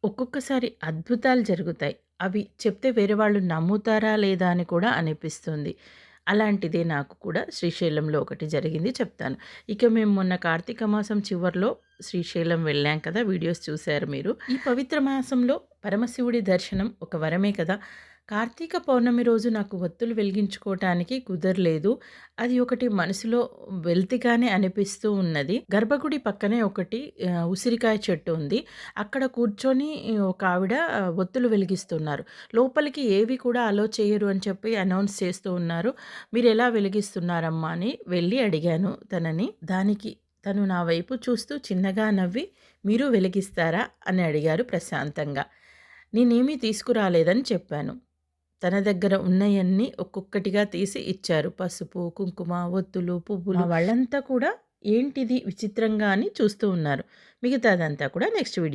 ఒక్కొక్కసారి అద్భుతాలు జరుగుతాయి. అవి చెప్తే వేరే వాళ్ళు నమ్ముతారా లేదా అని కూడా అనిపిస్తుంది. అలాంటిదే నాకు కూడా శ్రీశైలంలో ఒకటి జరిగింది చెప్తాను. ఇక మేము మొన్న కార్తీక మాసం చివర్లో శ్రీశైలం వెళ్ళాం కదా! వీడియోస్ చూసారు మీరు. ఈ పవిత్ర మాసంలో పరమశివుడి దర్శనం ఒక వరమే కదా! కార్తీక పౌర్ణమి రోజు నాకు ఒత్తులు వెలిగించుకోవటానికి కుదరలేదు. అది ఒకటి మనసులో వెల్తిగానే అనిపిస్తూ ఉన్నది. గర్భగుడి పక్కనే ఒకటి ఉసిరికాయ చెట్టు ఉంది. అక్కడ కూర్చొని ఒక ఆవిడ ఒత్తులు వెలిగిస్తున్నారు. లోపలికి ఏవి కూడా అలో చేయరు అని చెప్పి అనౌన్స్ చేస్తూ ఉన్నారు. "మీరెలా వెలిగిస్తున్నారమ్మా?" అని వెళ్ళి అడిగాను తనని. దానికి తను నా వైపు చూస్తూ చిన్నగా నవ్వి, "మీరు వెలిగిస్తారా?" అని అడిగారు ప్రశాంతంగా. నేనేమీ తీసుకురాలేదని చెప్పాను. తన దగ్గర ఉన్నయన్నీ ఒక్కొక్కటిగా తీసి ఇచ్చారు. పసుపు, కుంకుమ, ఒత్తులు, పువ్వులు. మా వాళ్ళంతా కూడా ఏంటిది విచిత్రంగా అని చూస్తూ ఉన్నారు. మిగతాదంతా కూడా నెక్స్ట్ వీడియో